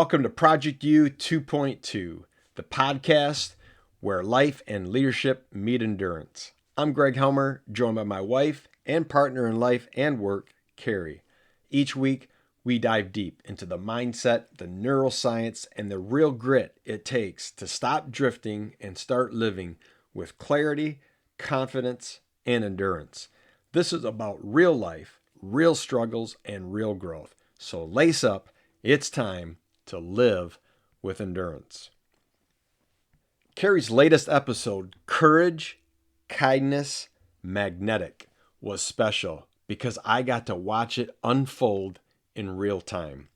Welcome to Project U 2.2, the podcast where life and leadership meet endurance. I'm Greg Helmer, joined by my wife and partner in life and work, Carrie. Each week, we dive deep into the mindset, the neuroscience, and the real grit it takes to stop drifting and start living with clarity, confidence, and endurance. This is about real life, real struggles, and real growth. So lace up, it's time to live with endurance. Carrie's latest episode, Courage, Kindness, Magnetic, was special because I got to watch it unfold in real time.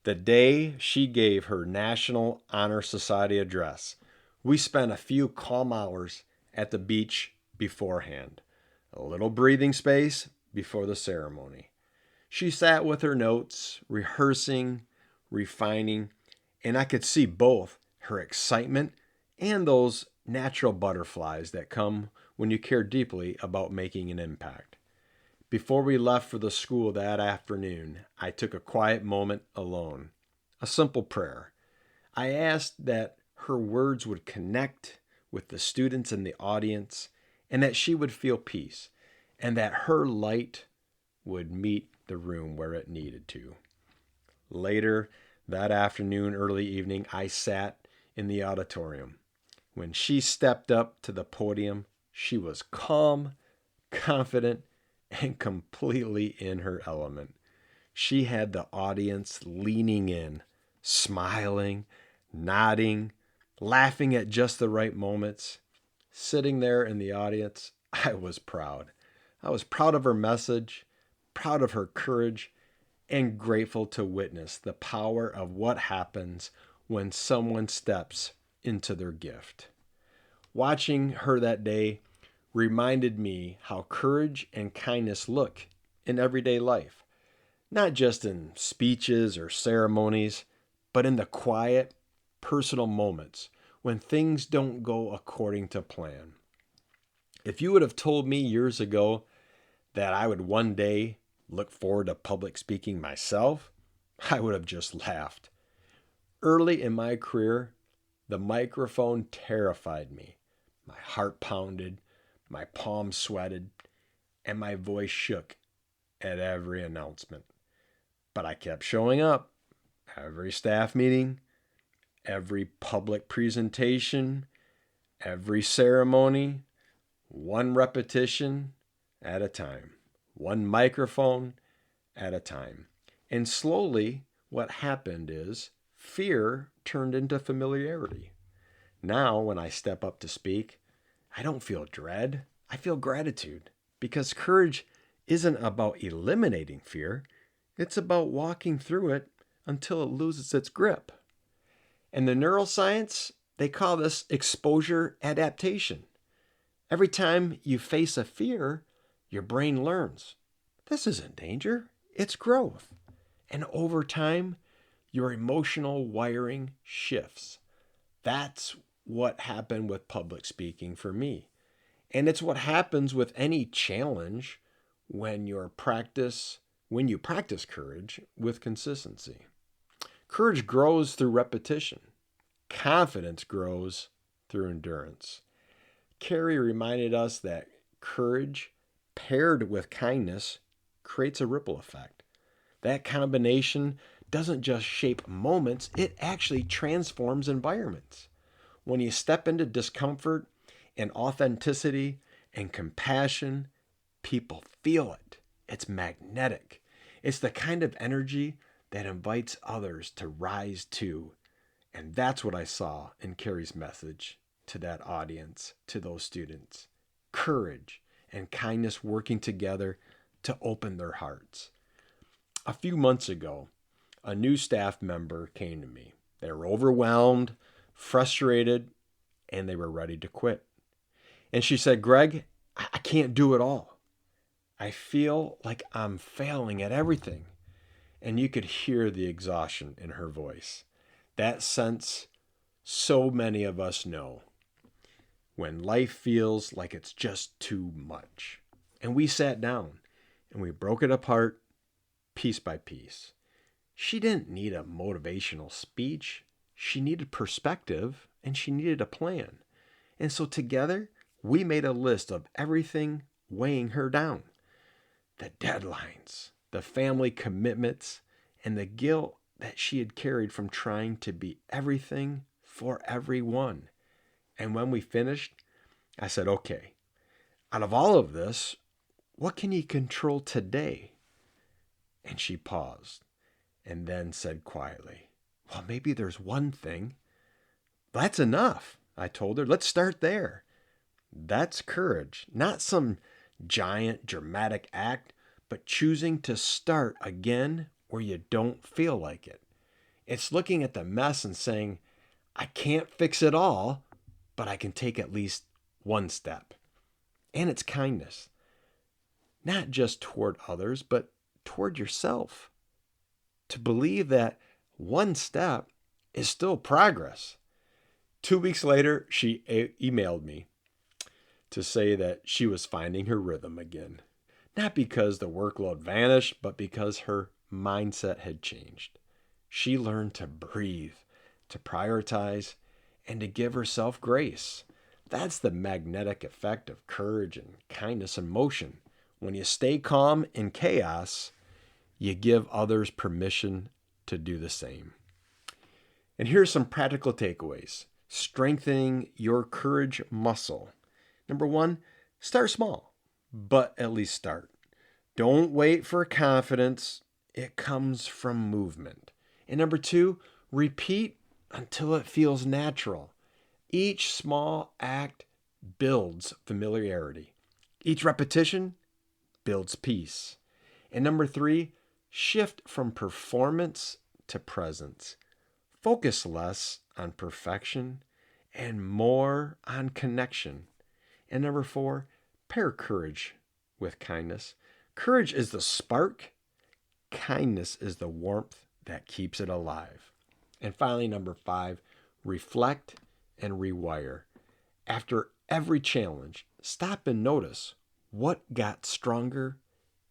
The day she gave her National Honor Society address, we spent a few calm hours at the beach beforehand, a little breathing space before the ceremony. She sat with her notes, rehearsing, refining, and I could see both her excitement and those natural butterflies that come when you care deeply about making an impact. Before we left for the school that afternoon, I took a quiet moment alone, a simple prayer. I asked that her words would connect with the students in the audience and that she would feel peace and that her light would meet the room where it needed to. Later that afternoon, early evening, I sat in the auditorium. When she stepped up to the podium, she was calm, confident, and completely in her element. She had the audience leaning in, smiling, nodding, laughing at just the right moments. Sitting there in the audience, I was proud. I was proud of her message, proud of her courage, and grateful to witness the power of what happens when someone steps into their gift. Watching her that day reminded me how courage and kindness look in everyday life, not just in speeches or ceremonies, but in the quiet, personal moments when things don't go according to plan. If you would have told me years ago that I would one day look forward to public speaking myself, I would have just laughed. Early in my career, the microphone terrified me. My heart pounded, my palms sweated, and my voice shook at every announcement. But I kept showing up. Every staff meeting, every public presentation, every ceremony, one repetition at a time. One microphone at a time. And slowly, what happened is fear turned into familiarity. Now, when I step up to speak, I don't feel dread. I feel gratitude because courage isn't about eliminating fear. It's about walking through it until it loses its grip. And the neuroscience, they call this exposure adaptation. Every time you face a fear, your brain learns, this isn't danger, it's growth. And over time, your emotional wiring shifts. That's what happened with public speaking for me. And it's what happens with any challenge when you practice courage with consistency. Courage grows through repetition. Confidence grows through endurance. Carrie reminded us that courage paired with kindness creates a ripple effect. That combination doesn't just shape moments, it actually transforms environments. When you step into discomfort and authenticity and compassion, people feel it. It's magnetic. It's the kind of energy that invites others to rise too. And that's what I saw in Carrie's message to that audience, to those students. Courage and kindness working together to open their hearts. A few months ago, a new staff member came to me. They were overwhelmed, frustrated, and they were ready to quit. And she said, Greg, I can't do it all. I feel like I'm failing at everything. And you could hear the exhaustion in her voice. That sense so many of us know when life feels like it's just too much. And we sat down and we broke it apart piece by piece. She didn't need a motivational speech. She needed perspective and she needed a plan. And so together, we made a list of everything weighing her down: the deadlines, the family commitments, and the guilt that she had carried from trying to be everything for everyone. And when we finished, I said, okay, out of all of this, what can you control today? And she paused and then said quietly, well, maybe there's one thing. That's enough, I told her. Let's start there. That's courage, not some giant dramatic act, but choosing to start again where you don't feel like it. It's looking at the mess and saying, I can't fix it all, but I can take at least one step. And it's kindness, not just toward others, but toward yourself. To believe that one step is still progress. 2 weeks later, she emailed me to say that she was finding her rhythm again. Not because the workload vanished, but because her mindset had changed. She learned to breathe, to prioritize, and to give herself grace. That's the magnetic effect of courage and kindness and motion. When you stay calm in chaos, you give others permission to do the same. And here's some practical takeaways. Strengthening your courage muscle. Number 1, start small, but at least start. Don't wait for confidence. It comes from movement. And number 2, repeat until it feels natural. Each small act builds familiarity. Each repetition builds peace. And number 3, shift from performance to presence. Focus less on perfection and more on connection. And number 4, pair courage with kindness. Courage is the spark. Kindness is the warmth that keeps it alive. And finally, number 5, reflect and rewire. After every challenge, stop and notice what got stronger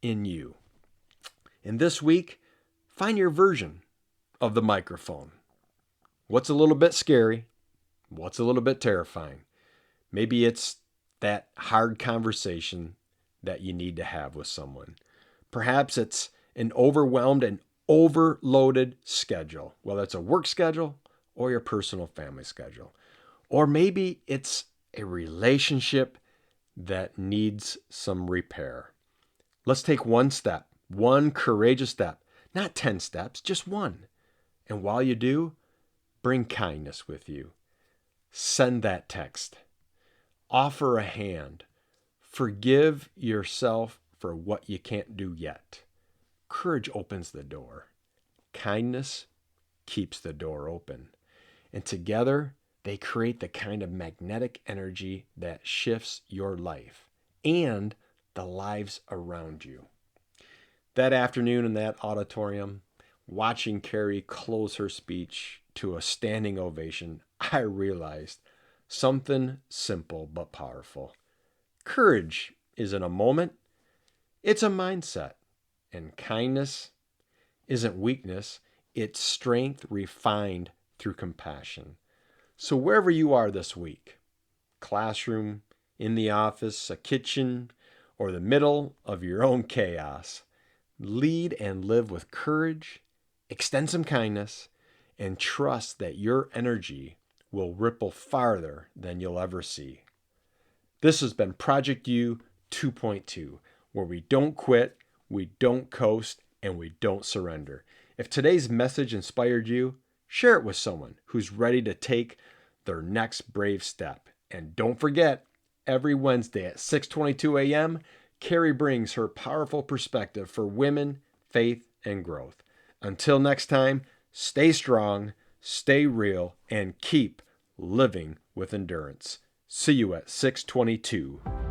in you. And this week, find your version of the microphone. What's a little bit scary? What's a little bit terrifying? Maybe it's that hard conversation that you need to have with someone. Perhaps it's an overwhelmed and overloaded schedule, whether it's a work schedule or your personal family schedule. Or maybe it's a relationship that needs some repair. Let's take one step, one courageous step, not 10 steps, just one. And while you do, bring kindness with you. Send that text. Offer a hand. Forgive yourself for what you can't do yet. Courage opens the door. Kindness keeps the door open. And together, they create the kind of magnetic energy that shifts your life and the lives around you. That afternoon in that auditorium, watching Carrie close her speech to a standing ovation, I realized something simple but powerful. Courage isn't a moment, it's a mindset. And kindness isn't weakness, it's strength refined through compassion. So wherever you are this week, classroom, in the office, a kitchen, or the middle of your own chaos, lead and live with courage, extend some kindness, and trust that your energy will ripple farther than you'll ever see. This has been Project U 2.2, where we don't quit, we don't coast, and we don't surrender. If today's message inspired you, share it with someone who's ready to take their next brave step. And don't forget, every Wednesday at 6:22 a.m., Carrie brings her powerful perspective for women, faith, and growth. Until next time, stay strong, stay real, and keep living with endurance. See you at 6:22.